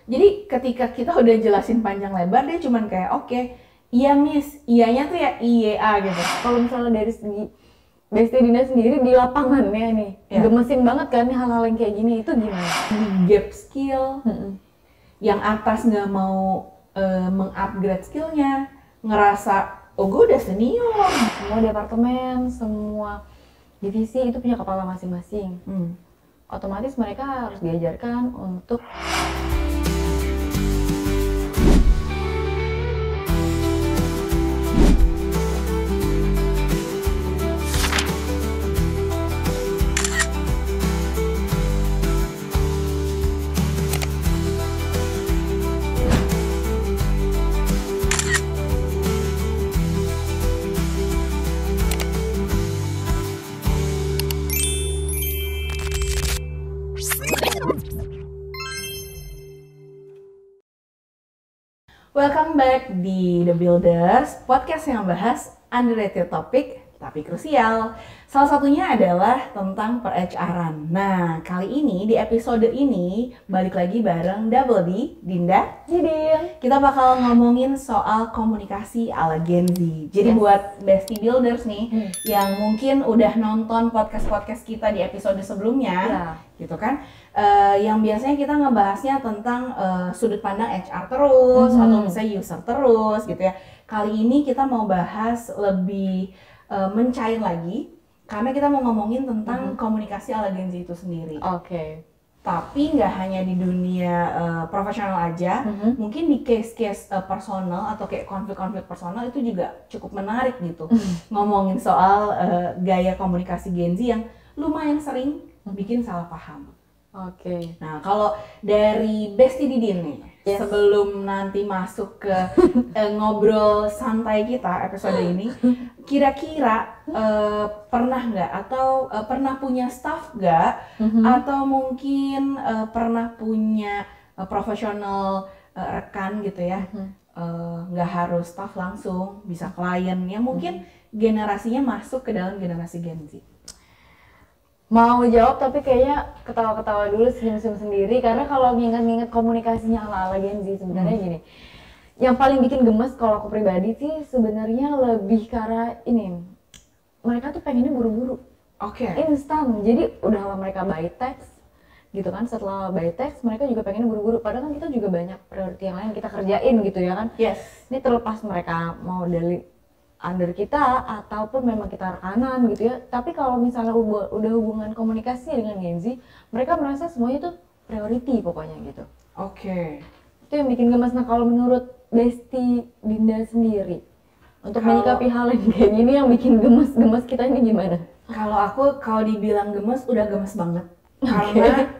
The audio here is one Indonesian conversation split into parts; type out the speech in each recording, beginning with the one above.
Jadi ketika kita udah jelasin panjang lebar, dia cuman kayak oke, iya miss, iyanya tuh ya IYA gitu. Kalau misalnya dari segi Besti Dinda sendiri di lapangannya nih, gemesin banget kan nih hal-hal yang kayak gini, itu gimana? Gap skill, yang atas nggak mau mengupgrade skillnya, ngerasa oh gue udah senior. Semua departemen, semua divisi itu punya kepala masing-masing. Otomatis mereka harus diajarkan untuk Welcome back di The Builders, podcast yang bahas underrated topik tapi krusial. Salah satunya adalah tentang per-HR-an. Nah, kali ini di episode ini balik lagi bareng Double D, Dinda, Didin. Kita bakal ngomongin soal komunikasi ala Gen Z. Jadi buat Bestie Builders nih yang mungkin udah nonton podcast-podcast kita di episode sebelumnya, gitu kan? Yang biasanya kita ngebahasnya tentang sudut pandang HR terus atau misalnya user terus gitu ya. Kali ini kita mau bahas lebih mencair lagi karena kita mau ngomongin tentang komunikasi ala Gen Z itu sendiri. Oke. Tapi nggak hanya di dunia profesional aja, mungkin di case-case personal atau kayak konflik-konflik personal itu juga cukup menarik gitu. Ngomongin soal gaya komunikasi Gen Z yang lumayan sering bikin salah paham. Oke. Nah, kalau dari Bestie Didin nih, sebelum nanti masuk ke ngobrol santai kita episode ini, kira-kira pernah nggak atau pernah punya staff nggak, atau mungkin pernah punya profesional rekan gitu ya, nggak harus staff langsung, bisa klien yang mungkin generasinya masuk ke dalam generasi Gen Z? Mau jawab tapi kayaknya ketawa-ketawa dulu, senyum-senyum sendiri karena kalau nginget-nginget komunikasinya ala-ala Gen Z sebenarnya gini. Yang paling bikin gemes kalau aku pribadi sih sebenarnya lebih karena ini, mereka tuh pengennya buru-buru. Instan. Jadi udahlah mereka by text gitu kan, setelah by text mereka juga pengennya buru-buru, padahal kan kita juga banyak priority yang lain kita kerjain gitu ya kan. Ini terlepas mereka mau dari under kita ataupun memang kita rekanan gitu ya, tapi kalau misalnya udah hubungan komunikasi dengan Gen Z, mereka merasa semuanya tuh priority pokoknya gitu. Itu yang bikin gemes. Nah, kalau menurut Bestie Dinda sendiri untuk menyikapi hal yang kayak gini yang bikin gemes kita ini gimana? Kalau aku, kalau dibilang gemes, udah gemes banget. Karena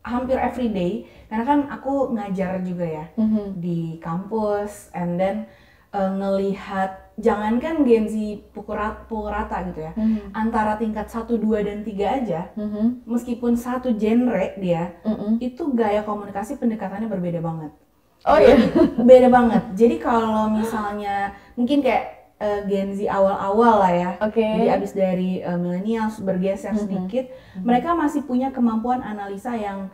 hampir everyday, karena kan aku ngajar juga ya di kampus, and then ngelihat jangankan Gen Z pukul rata gitu ya, antara tingkat 1, 2, dan 3 aja, meskipun satu genre dia, itu gaya komunikasi pendekatannya berbeda banget. Beda banget. Jadi kalau misalnya mungkin kayak Gen Z awal-awal lah ya, jadi abis dari millennials bergeser sedikit, mereka masih punya kemampuan analisa yang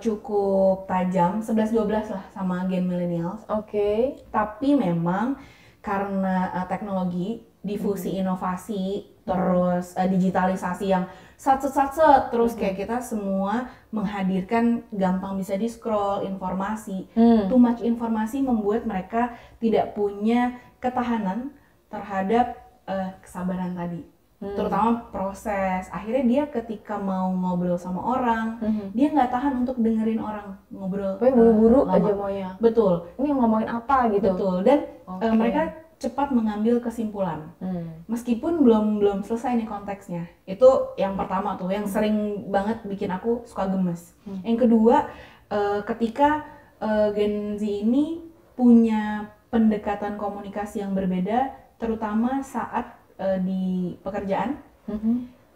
cukup tajam, 11-12 lah sama Gen millennials. Tapi memang karena teknologi, difusi inovasi, terus digitalisasi yang sat-set, terus kayak kita semua menghadirkan gampang bisa di-scroll informasi. Too much informasi membuat mereka tidak punya ketahanan terhadap kesabaran tadi. Terutama proses. Akhirnya dia ketika mau ngobrol sama orang, dia nggak tahan untuk dengerin orang ngobrol. Buru-buru aja maunya. Betul. Ini ngomongin apa gitu. Betul. Dan mereka cepat mengambil kesimpulan. Meskipun belum selesai nih konteksnya. Itu yang pertama tuh, yang sering banget bikin aku suka gemes. Yang kedua, ketika Gen Z ini punya pendekatan komunikasi yang berbeda, terutama saat di pekerjaan,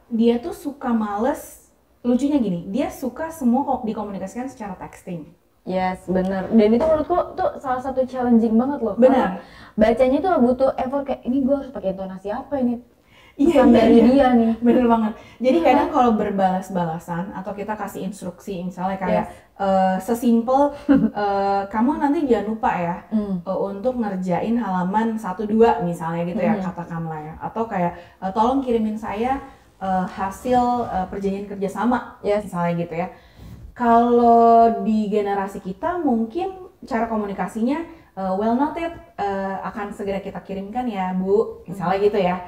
dia tuh suka males, lucunya gini, dia suka semua kok dikomunikasikan secara texting. Bener. Dan itu menurutku tuh salah satu challenging banget loh. Benar. Bacanya tuh butuh effort, kayak ini gue harus pakai intonasi apa ini? pesan dari dia nih. Bener banget. Jadi kadang kalau berbalas-balasan atau kita kasih instruksi misalnya kayak sesimpel kamu nanti jangan lupa ya untuk ngerjain halaman 1-2 misalnya gitu ya, katakanlah ya. Atau kayak tolong kirimin saya hasil perjanjian kerjasama misalnya gitu ya. Kalau di generasi kita mungkin cara komunikasinya well noted, akan segera kita kirimkan ya Bu, misalnya gitu ya.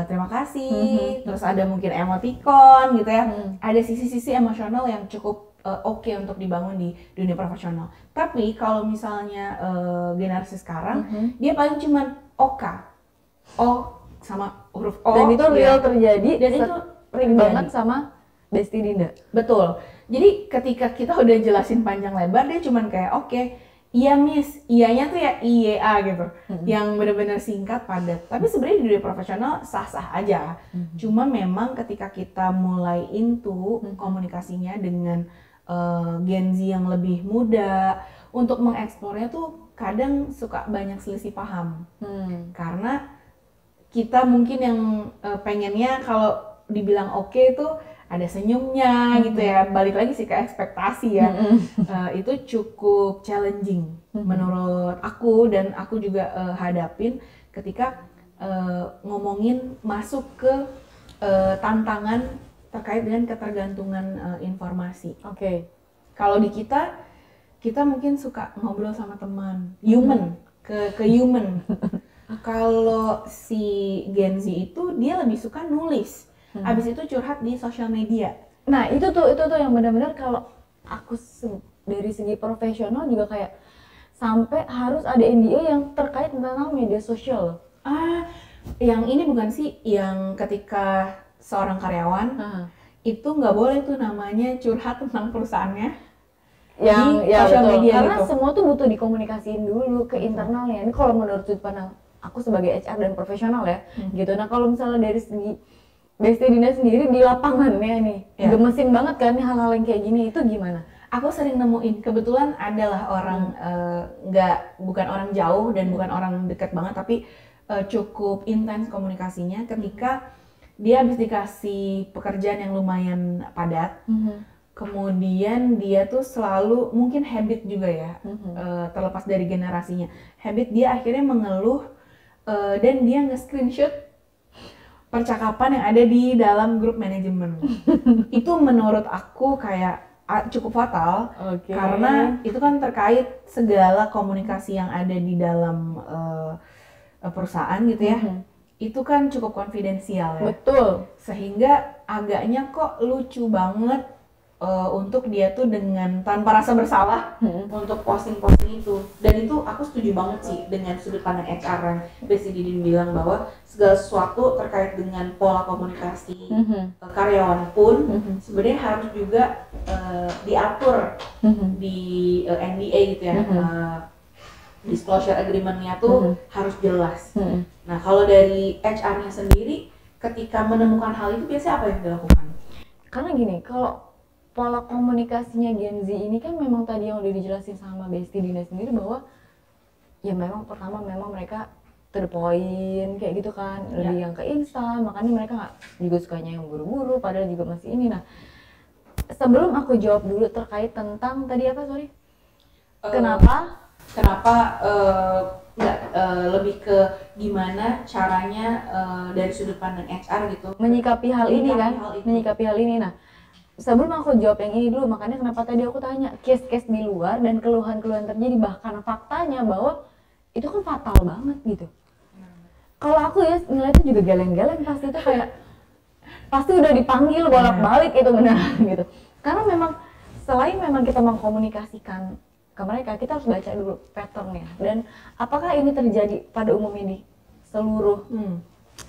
Terima kasih, terus ada mungkin emoticon gitu ya. Ada sisi-sisi emosional yang cukup oke untuk dibangun di dunia profesional. Tapi kalau misalnya generasi sekarang, dia paling cuman OK, O sama huruf O. Dan itu real terjadi, dan itu sering banget sama Besti Dinda. Betul. Jadi ketika kita udah jelasin panjang lebar, dia cuman kayak oke, iya miss, iyanya tuh ya IYA gitu, yang benar-benar singkat padat. Tapi sebenarnya di dunia profesional sah-sah aja. Cuma memang ketika kita mulai into komunikasinya dengan Gen Z yang lebih muda, untuk mengeksplornya tuh kadang suka banyak selisih paham. Karena kita mungkin yang pengennya kalau dibilang oke itu ada senyumnya gitu ya, balik lagi sih ke ekspektasi ya. Itu cukup challenging menurut aku, dan aku juga hadapin ketika ngomongin masuk ke tantangan terkait dengan ketergantungan informasi. Kalau di kita mungkin suka ngobrol sama teman, human ke human. Kalau si Gen Z itu dia lebih suka nulis. Abis itu curhat di sosial media. Nah itu tuh yang benar-benar kalau aku dari segi profesional juga kayak sampai harus ada NDA yang terkait tentang media sosial. Yang ini bukan sih yang ketika seorang karyawan itu nggak boleh tuh namanya curhat tentang perusahaannya yang di sosial media karena gitu. semua tuh butuh dikomunikasiin dulu ke internalnya. Ini kalau menurut sudut pandang aku sebagai HR dan profesional ya, gitu. Nah kalau misalnya dari segi Besti Dinda sendiri di lapangannya nih, gemesin banget kan nih hal-hal yang kayak gini, itu gimana? Aku sering nemuin, kebetulan adalah orang bukan orang jauh dan bukan orang dekat banget, tapi cukup intens komunikasinya ketika dia habis dikasih pekerjaan yang lumayan padat. Kemudian dia tuh selalu, mungkin habit juga ya, terlepas dari generasinya, habit dia akhirnya mengeluh dan dia nge-screenshot percakapan yang ada di dalam grup manajemen. Itu menurut aku kayak cukup fatal, karena itu kan terkait segala komunikasi yang ada di dalam perusahaan gitu ya. Itu kan cukup konfidensial ya. Betul. Sehingga agaknya kok lucu banget untuk dia tuh dengan tanpa rasa bersalah untuk posting-posting itu. Dan itu aku setuju banget sih dengan sudut pandang HR yang Besti Didin bilang bahwa segala sesuatu terkait dengan pola komunikasi karyawan pun sebenarnya harus juga diatur di NDA gitu ya. Disclosure agreement-nya tuh harus jelas. Nah kalau dari HR-nya sendiri ketika menemukan hal itu biasanya apa yang dilakukan? Karena gini, kalau pola komunikasinya Gen Z ini kan memang tadi yang udah dijelasin sama Besti Dinda sendiri bahwa ya memang pertama memang mereka to the point kayak gitu kan, lebih yang ke instan, makanya mereka nggak juga sukanya yang buru-buru padahal juga masih ini. Nah sebelum aku jawab dulu terkait tentang tadi apa, sorry, kenapa nggak lebih ke gimana caranya dari sudut pandang HR gitu menyikapi hal ini kan, hal itu. menyikapi hal ini. Nah sebelum aku jawab yang ini dulu, makanya kenapa tadi aku tanya case-case di luar dan keluhan-keluhan terjadi, bahkan faktanya bahwa itu kan fatal banget gitu. Kalau aku ya ngeliatnya juga geleng-geleng, pasti itu kayak pasti udah dipanggil bolak-balik itu benar gitu. Karena memang selain memang kita mengkomunikasikan ke mereka, kita harus baca dulu patternnya dan apakah ini terjadi pada umumnya di seluruh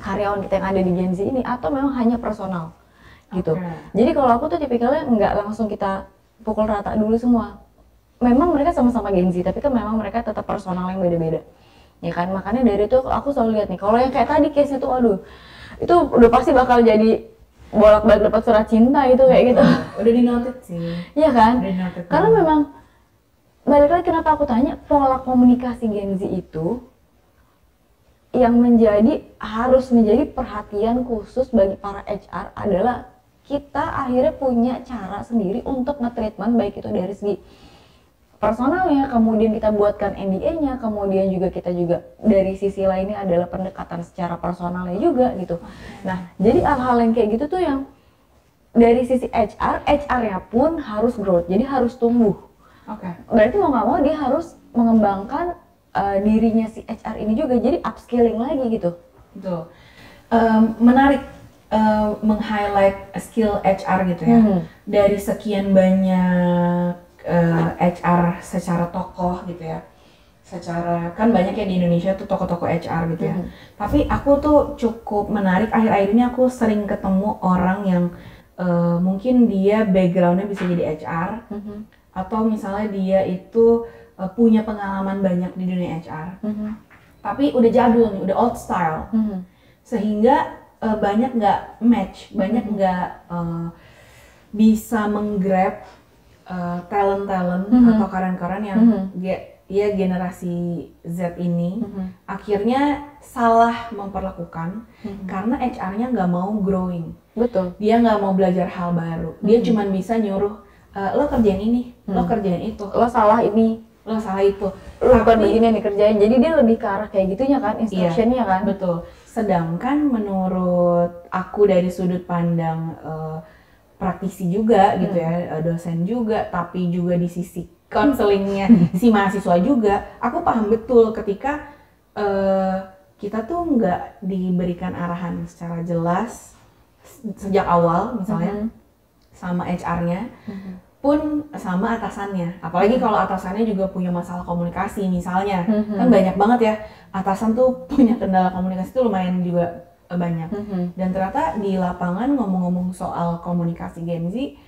karyawan kita yang ada di Gen Z ini atau memang hanya personal gitu. Jadi kalau aku tuh tipikalnya nggak langsung kita pukul rata dulu semua. Memang mereka sama-sama Gen Z, tapi kan memang mereka tetap personal yang beda-beda. Ya kan, makanya dari itu aku selalu lihat nih, kalau yang kayak tadi case-nya tuh aduh, itu udah pasti bakal jadi bolak-balik dapat surat cinta itu kayak gitu. Udah dinotit sih. Iya kan? Karena memang balik lagi kenapa aku tanya pola komunikasi Gen Z itu yang harus menjadi perhatian khusus bagi para HR adalah kita akhirnya punya cara sendiri untuk nge-treatment, baik itu dari segi personalnya, kemudian kita buatkan NDA-nya, kemudian juga kita juga dari sisi lainnya adalah pendekatan secara personalnya juga gitu. Nah, jadi hal-hal yang kayak gitu tuh yang dari sisi HR-nya pun harus growth, jadi harus tumbuh. Oke. Berarti mau nggak mau dia harus mengembangkan dirinya si HR ini juga, jadi upskilling lagi gitu. Betul. Menarik meng-highlight skill HR gitu ya. Dari sekian banyak HR secara tokoh gitu ya. Secara kan banyak ya di Indonesia tuh tokoh-tokoh HR gitu ya. Tapi aku tuh cukup menarik, akhir-akhir ini aku sering ketemu orang yang mungkin dia backgroundnya bisa jadi HR, atau misalnya dia itu punya pengalaman banyak di dunia HR, tapi udah jadul nih, udah old style, sehingga banyak nggak match, banyak nggak bisa menggrab talent-talent atau karen-karen yang ya generasi Z ini akhirnya salah memperlakukan karena HR-nya nggak mau growing. Betul. Dia nggak mau belajar hal baru, dia cuma bisa nyuruh lo kerjain ini, lo kerjain itu, Lo salah ini, lo salah itu, lo bukan begini nih kerjain. Jadi dia lebih ke arah kayak gitunya kan, instruction-nya kan. Betul. Sedangkan menurut aku dari sudut pandang praktisi juga gitu ya, dosen juga, tapi juga di sisi konselingnya si mahasiswa juga, aku paham betul ketika kita tuh nggak diberikan arahan secara jelas sejak awal misalnya sama HR-nya, pun sama atasannya. Apalagi kalau atasannya juga punya masalah komunikasi misalnya. Kan banyak banget ya, atasan tuh punya kendala komunikasi tuh lumayan juga banyak. Dan ternyata di lapangan ngomong-ngomong soal komunikasi Gen Z,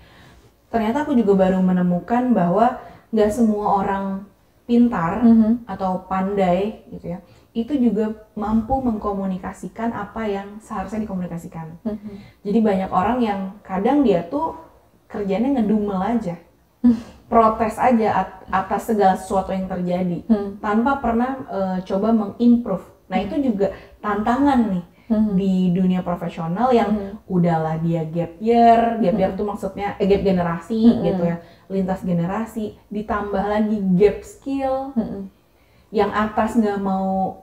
ternyata aku juga baru menemukan bahwa nggak semua orang pintar atau pandai gitu ya, itu juga mampu mengkomunikasikan apa yang seharusnya dikomunikasikan. Jadi banyak orang yang kadang dia tuh kerjanya ngedumel aja, protes aja atas segala sesuatu yang terjadi, tanpa pernah coba mengimprove. Nah itu juga tantangan nih di dunia profesional yang udahlah dia gap year tuh maksudnya gap generasi gitu ya, lintas generasi, ditambah lagi gap skill, yang atas nggak mau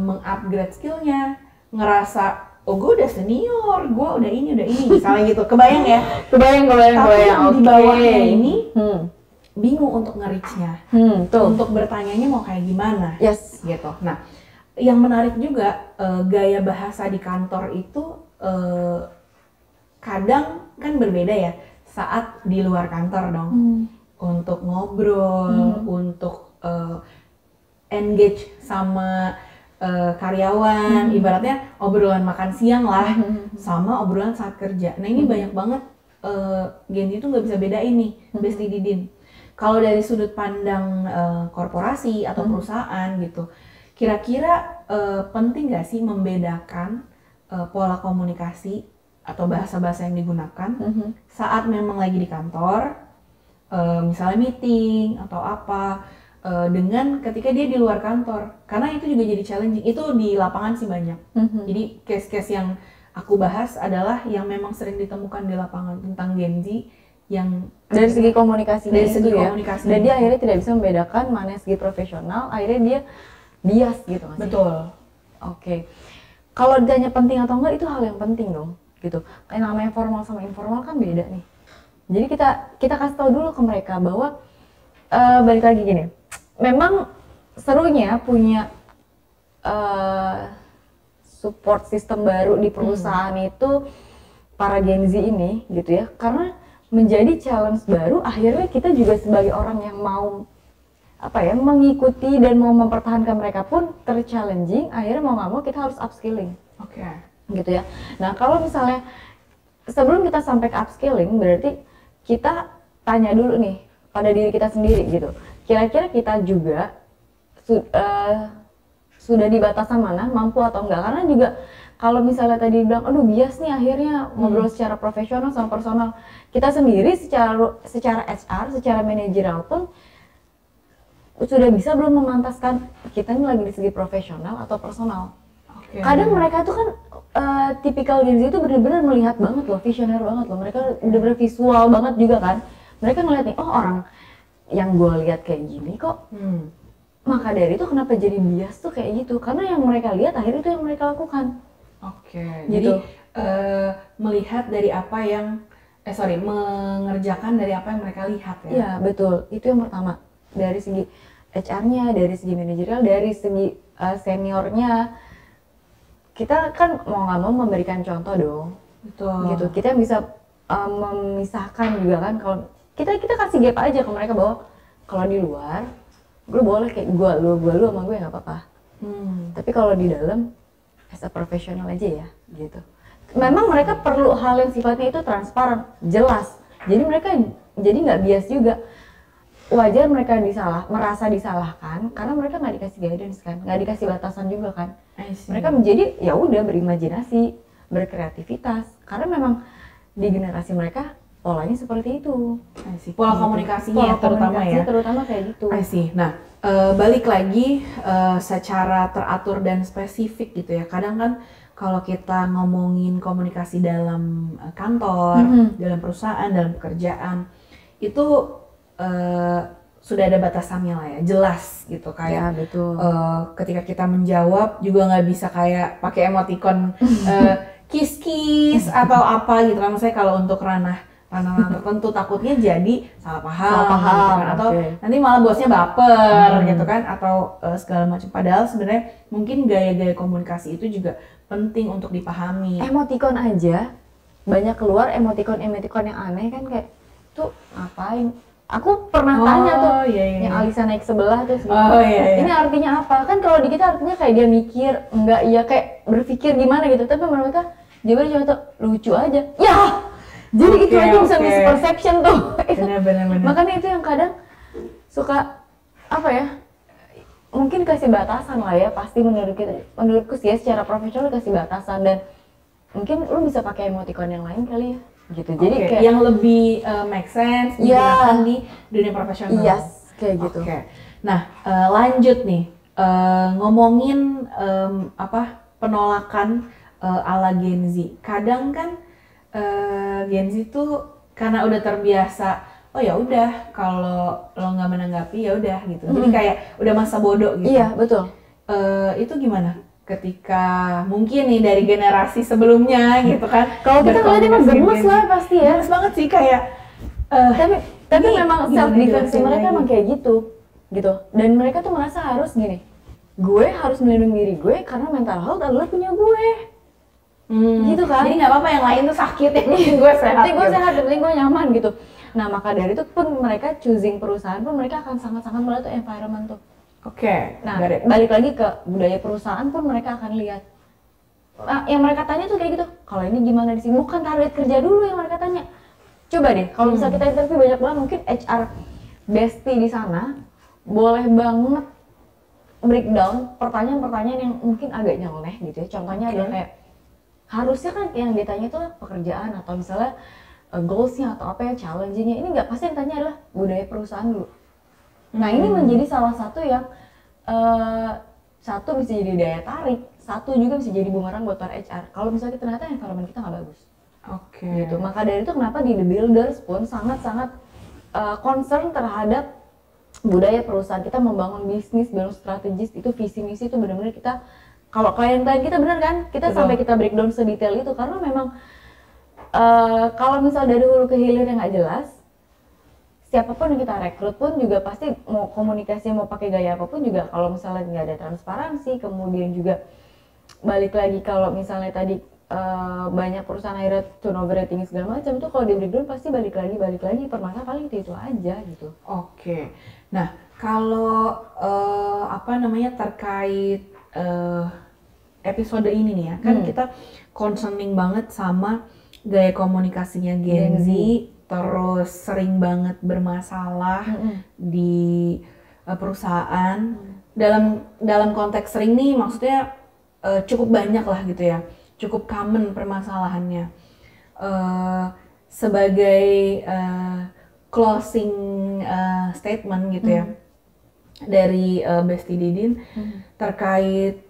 mengupgrade skillnya, ngerasa oh gue udah senior, gue udah ini misalnya gitu, kebayang ya? Kebayang. Tapi yang di bawahnya ini bingung untuk nge-reach-nya, untuk bertanyanya mau kayak gimana, gitu. Nah, yang menarik juga gaya bahasa di kantor itu kadang kan berbeda ya saat di luar kantor dong, untuk ngobrol, untuk engage sama karyawan, ibaratnya obrolan makan siang lah, sama obrolan saat kerja. Nah ini banyak banget Gen Z itu nggak bisa bedain nih, Besti Didin. Kalau dari sudut pandang korporasi atau perusahaan gitu, kira-kira penting nggak sih membedakan pola komunikasi atau bahasa-bahasa yang digunakan saat memang lagi di kantor, misalnya meeting atau apa, dengan ketika dia di luar kantor, karena itu juga jadi challenging. Itu di lapangan sih banyak. Jadi case-case yang aku bahas adalah yang memang sering ditemukan di lapangan tentang Gen Z yang dari segi komunikasi, komunikasi. Dan dia akhirnya tidak bisa membedakan mana segi profesional, akhirnya dia bias gitu Mas. Betul. Oke. Kalau ditanya penting atau enggak, itu hal yang penting dong gitu. Kayak namanya formal sama informal kan beda nih. Jadi kita kasih tahu dulu ke mereka bahwa balik lagi gini. Memang serunya punya support system baru di perusahaan itu para Gen Z ini gitu ya, karena menjadi challenge baru. Akhirnya kita juga sebagai orang yang mau mengikuti dan mau mempertahankan mereka pun ter-challenging, akhirnya mau nggak mau kita harus upskilling. Gitu ya. Nah kalau misalnya sebelum kita sampai ke upskilling, berarti kita tanya dulu nih pada diri kita sendiri gitu, kira-kira kita juga sudah di batasan mana, mampu atau enggak. Karena juga kalau misalnya tadi bilang, aduh bias nih akhirnya ngobrol secara profesional sama personal, kita sendiri secara HR, secara manajerial pun sudah bisa belum memantaskan kita ini lagi di segi profesional atau personal. Kadang mereka tuh kan tipikal Gen Z itu benar-benar melihat banget loh, visioner banget loh. Mereka benar-benar visual banget juga kan. Mereka ngeliat nih, oh orang yang gue lihat kayak gini kok. Maka dari itu kenapa jadi bias tuh kayak gitu? Karena yang mereka lihat akhirnya itu yang mereka lakukan. Jadi melihat dari apa yang mengerjakan dari apa yang mereka lihat ya. Iya, betul. Itu yang pertama. Dari segi HR-nya, dari segi manajerial, dari segi seniornya. Kita kan mau nggak mau memberikan contoh dong. Betul. Gitu. Kita yang bisa memisahkan juga kan, kalau kita kasih gap aja ke mereka bahwa kalau di luar gue boleh kayak gue lu sama gue nggak apa-apa. Tapi kalau di dalam as a professional aja ya gitu. Memang mereka perlu hal yang sifatnya itu transparan, jelas. Jadi mereka jadi nggak bias juga. Wajar mereka merasa disalahkan karena mereka nggak dikasih guidance kan, nggak dikasih batasan juga kan. Mereka menjadi ya udah berimajinasi, berkreativitas karena memang di generasi mereka polanya seperti itu. Pola komunikasinya terutama kayak gitu. Nah, balik lagi secara teratur dan spesifik gitu ya. Kadang kan kalau kita ngomongin komunikasi dalam kantor, dalam perusahaan, dalam pekerjaan, itu sudah ada batasannya lah ya, jelas gitu kayak. Ya, betul. Ketika kita menjawab juga nggak bisa kayak pakai emoticon kiss atau apa gitu kan. Misalnya kalau untuk ranah tertentu takutnya jadi salah paham gitu kan. Atau nanti malah bosnya baper gitu kan, atau segala macam. Padahal sebenarnya mungkin gaya-gaya komunikasi itu juga penting untuk dipahami. Emoticon aja banyak keluar emoticon yang aneh kan, kayak tuh ngapain? Aku pernah tanya tuh yang Alisa naik sebelah tuh ini artinya apa? Kan kalau di kita artinya kayak dia mikir, enggak iya kayak berpikir gimana gitu. Tapi mereka jawabannya cuma tuh lucu aja. Ya. Jadi itu aja bisa misperception tuh. Benar. Makanya itu yang kadang suka apa ya? Mungkin kasih batasan lah ya, pasti menurutku sih ya, secara profesional kasih batasan, dan mungkin lu bisa pakai emoticon yang lain kali ya gitu. Jadi kayak yang lebih make sense digunakan di dunia profesional. Yes, kayak gitu. Nah, lanjut nih, ngomongin penolakan ala Gen Z. Kadang kan Gen Z tuh karena udah terbiasa, oh ya udah kalau lo nggak menanggapi ya udah gitu. Jadi kayak udah masa bodoh gitu. Iya, betul. Itu gimana? Ketika mungkin nih dari generasi sebelumnya gitu kan. Kalau kita ngeliatnya mah gemes lah pasti ya. Gemes banget sih kayak. Tapi memang self defense mereka emang kayak gitu. Dan mereka tuh merasa harus gini, gue harus melindungi diri gue karena mental health adalah punya gue. Gitu kan. Jadi nggak apa-apa yang lain tuh sakit, yang penting gue sehat. Yang penting gue nyaman gitu. Nah maka dari itu pun mereka choosing perusahaan pun mereka akan sangat-sangat melihat tuh environment tuh. Nah, balik lagi ke budaya perusahaan pun mereka akan lihat. Nah, yang mereka tanya tuh kayak gitu. Kalau ini gimana di sini? Bukan target kerja dulu yang mereka tanya. Coba deh, kalau misalnya kita interview banyak banget, mungkin HR bestie di sana boleh banget breakdown pertanyaan-pertanyaan yang mungkin agak nyeleneh gitu ya. Contohnya adalah kayak harusnya kan yang ditanya itu pekerjaan atau misalnya goals-nya atau apa ya, challenge-nya. Ini nggak, pasti yang tanya adalah budaya perusahaan dulu. Nah ini menjadi salah satu yang satu bisa jadi daya tarik, satu juga bisa jadi bumerang buat para HR kalau misalnya ternyata environment kita nggak bagus. Gitu. Maka dari itu kenapa di The Builders pun sangat-sangat concern terhadap budaya perusahaan kita, membangun bisnis, bangun strategis, itu visi misi itu benar-benar kita, kalau klien-klien kita benar kan, kita sampai kita breakdown sedetail itu karena memang kalau misal dari hulu ke hilir yang nggak jelas, siapapun yang kita rekrut pun juga pasti mau komunikasi, mau pakai gaya apapun juga kalau misalnya nggak ada transparansi, kemudian juga balik lagi kalau misalnya tadi banyak perusahaan akhirnya turnover tinggi segala macam, tuh kalau di breakdown pasti balik lagi permasalahan paling itu aja gitu. Nah kalau terkait episode ini nih ya, kan kita concerning banget sama gaya komunikasinya Gen Z. Terus sering banget bermasalah di perusahaan. Dalam konteks sering nih maksudnya cukup banyak lah gitu ya, cukup common permasalahannya. Sebagai closing statement gitu ya dari Besti Didin terkait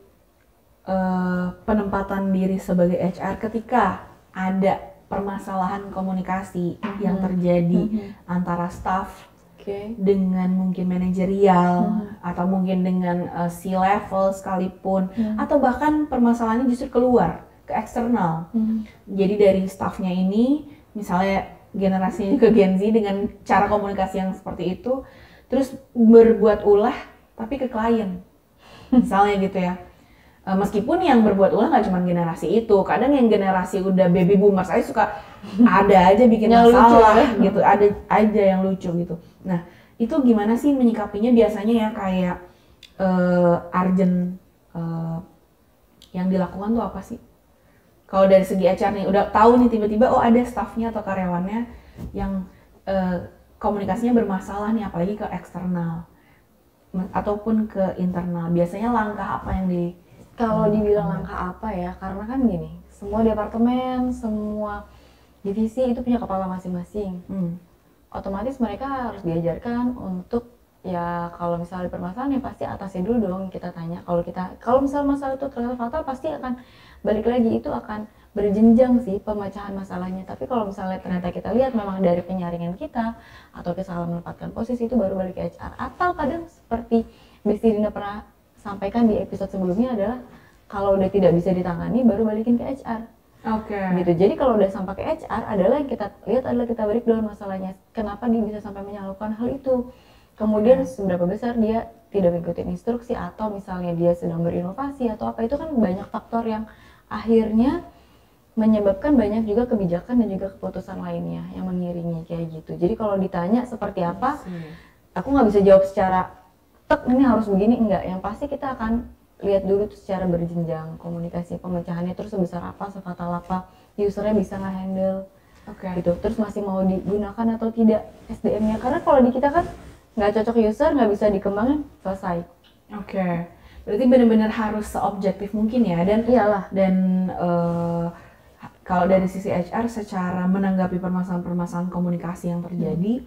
penempatan diri sebagai HR ketika ada permasalahan komunikasi yang terjadi antara staff dengan mungkin manajerial atau mungkin dengan C-level sekalipun, atau bahkan permasalahannya justru keluar ke eksternal. Jadi dari staffnya ini, misalnya generasinya ke Gen Z dengan cara komunikasi yang seperti itu, terus berbuat ulah tapi ke klien, misalnya gitu ya. Meskipun yang berbuat ulah nggak cuma generasi itu, kadang yang generasi udah baby boomers aja suka ada aja bikin masalah lucu, gitu, ada aja yang lucu gitu. Nah itu gimana sih menyikapinya biasanya ya, kayak urgent yang dilakukan tuh apa sih? Kalau dari segi HR nih, udah tahu nih tiba-tiba oh ada staffnya atau karyawannya yang komunikasinya bermasalah nih, apalagi ke eksternal ataupun ke internal. Biasanya langkah apa yang kalau dibilang langkah apa ya, karena kan gini, semua departemen, semua divisi itu punya kepala masing-masing. Otomatis mereka harus diajarkan untuk ya kalau misalnya permasalahan ya pasti atasnya dulu dong kita tanya. Kalau misalnya masalah itu ternyata fatal, pasti akan balik lagi, itu akan berjenjang sih pemecahan masalahnya. Tapi kalau misalnya ternyata kita lihat memang dari penyaringan kita atau kita salah menempatkan posisi, itu baru balik ke HR. Atau kadang seperti Besti Dinda pernah sampaikan di episode sebelumnya adalah kalau udah tidak bisa ditangani baru balikin ke HR. Gitu. Jadi kalau udah sampai ke HR adalah yang kita lihat adalah kita breakdown masalahnya. Kenapa dia bisa sampai menyalurkan hal itu? Kemudian seberapa besar dia tidak mengikuti instruksi, atau misalnya dia sedang berinovasi atau apa, itu kan banyak faktor yang akhirnya menyebabkan banyak juga kebijakan dan juga keputusan lainnya yang mengiringi kayak gitu. Jadi kalau ditanya seperti apa, aku nggak bisa jawab secara tek ini harus begini, enggak. Yang pasti kita akan lihat dulu tuh secara berjenjang komunikasi pemecahannya, terus sebesar apa, sefatal apa, usernya bisa nggak handle, gitu. Terus masih mau digunakan atau tidak SDM-nya, karena kalau di kita kan nggak cocok user, nggak bisa dikembangin, selesai. Berarti benar-benar harus seobjektif mungkin ya, dan kalau dari sisi HR secara menanggapi permasalahan-permasalahan komunikasi yang terjadi,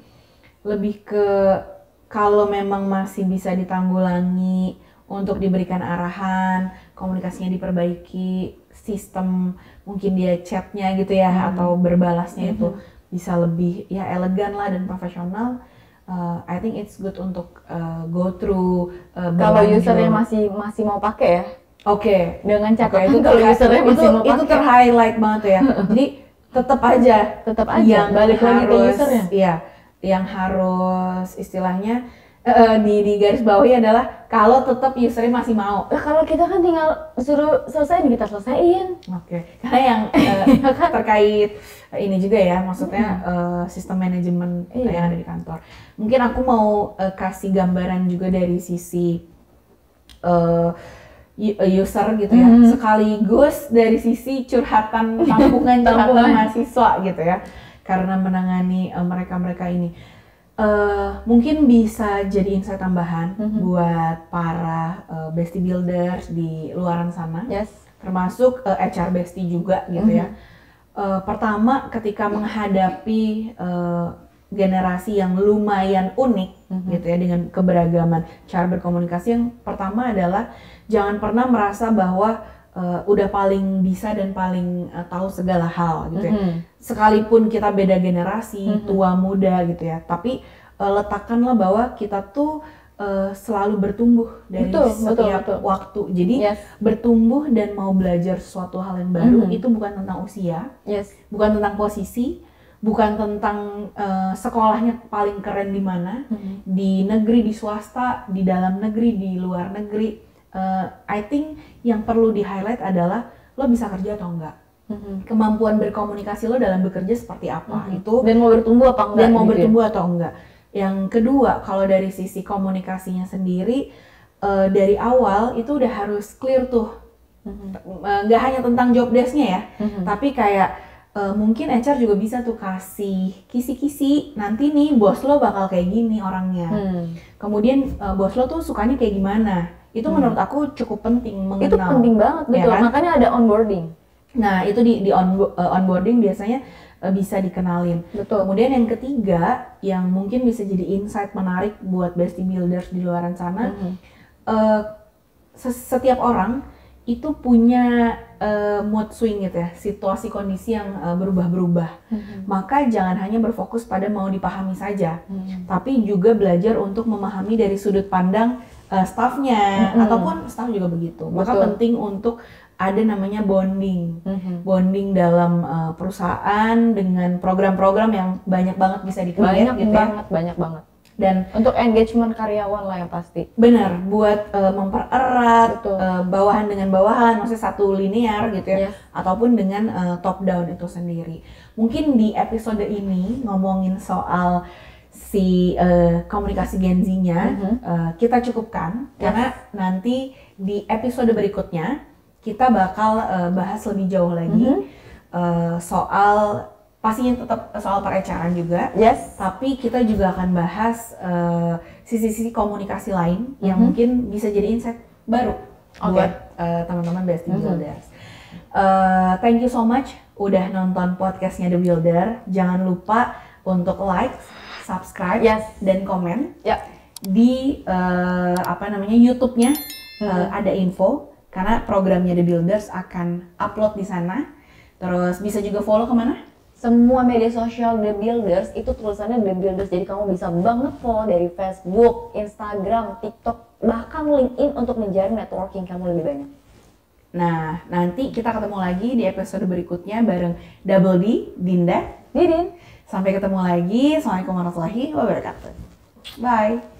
lebih ke kalau memang masih bisa ditanggulangi untuk diberikan arahan, komunikasinya diperbaiki, sistem mungkin dia chatnya gitu ya, atau berbalasnya itu bisa lebih ya elegan lah dan profesional. I think it's good untuk go through. Kalau usernya masih mau pakai ya. Dengan catatan itu kalau usernya masih mau pakai. Itu ter-highlight banget ya. Jadi tetap aja yang balik lagi ke usernya. Iya, yang harus istilahnya di garis bawahi adalah kalau tetap usernya masih mau. Kalau kita kan tinggal suruh selesai, kita selesaiin. Karena yang terkait ini juga ya, maksudnya sistem manajemen yang ada di kantor. Mungkin aku mau kasih gambaran juga dari sisi user gitu ya, sekaligus dari sisi curhatan tampungan mahasiswa gitu ya, karena menangani mereka ini. Mungkin bisa jadi insight tambahan buat para bestie builders di luaran sana, termasuk HR bestie juga gitu ya. Pertama, ketika menghadapi generasi yang lumayan unik gitu ya, dengan keberagaman cara berkomunikasi, yang pertama adalah jangan pernah merasa bahwa udah paling bisa dan paling tahu segala hal gitu ya. Sekalipun kita beda generasi, tua muda gitu ya, tapi letakkanlah bahwa kita tuh selalu bertumbuh dari setiap waktu. Jadi bertumbuh dan mau belajar sesuatu hal yang baru itu bukan tentang usia, bukan tentang posisi, bukan tentang sekolahnya paling keren di mana, di negeri, di swasta, di dalam negeri, di luar negeri. I think yang perlu di highlight adalah lo bisa kerja atau enggak, kemampuan berkomunikasi lo dalam bekerja seperti apa, itu dan mau bertumbuh apa enggak, atau enggak. Yang kedua, kalau dari sisi komunikasinya sendiri, dari awal itu udah harus clear tuh, nggak hanya tentang job desk-nya ya, tapi kayak mungkin HR juga bisa tuh kasih kisi-kisi, nanti nih bos lo bakal kayak gini orangnya, kemudian bos lo tuh sukanya kayak gimana. Itu menurut aku cukup penting mengenal. Itu penting banget, betul. Ya kan? Makanya ada onboarding. Nah itu di onboarding biasanya bisa dikenalin. Betul. Kemudian yang ketiga, yang mungkin bisa jadi insight menarik buat bestie builders di luaran sana, setiap orang itu punya mood swing gitu ya, situasi kondisi yang berubah-berubah. Maka jangan hanya berfokus pada mau dipahami saja, tapi juga belajar untuk memahami dari sudut pandang staffnya, ataupun staff juga begitu. Maka penting untuk ada namanya bonding, bonding dalam perusahaan dengan program-program yang banyak banget bisa di-create gitu ya. Banyak banget. Dan untuk engagement karyawan lah yang pasti. Benar, buat mempererat bawahan dengan bawahan, maksudnya satu linear gitu ya, ataupun dengan top down itu sendiri. Mungkin di episode ini ngomongin soal si komunikasi Gen Z-nya kita cukupkan, karena nanti di episode berikutnya kita bakal bahas lebih jauh lagi soal pastinya tetap soal per-HR juga, tapi kita juga akan bahas sisi-sisi komunikasi lain yang mungkin bisa jadi insight baru buat teman-teman Bestie Builders. Thank you so much udah nonton podcastnya The Builder. Jangan lupa untuk like, subscribe, dan komen. Di YouTube-nya ada info karena programnya The Builders akan upload di sana. Terus bisa juga follow kemana? Semua media sosial The Builders itu tulisannya The Builders, jadi kamu bisa banget follow dari Facebook, Instagram, TikTok, bahkan LinkedIn untuk menjalin networking kamu lebih banyak. Nah, nanti kita ketemu lagi di episode berikutnya bareng Double D, Dinda, Didin. Sampai ketemu lagi. Assalamualaikum warahmatullahi wabarakatuh. Bye.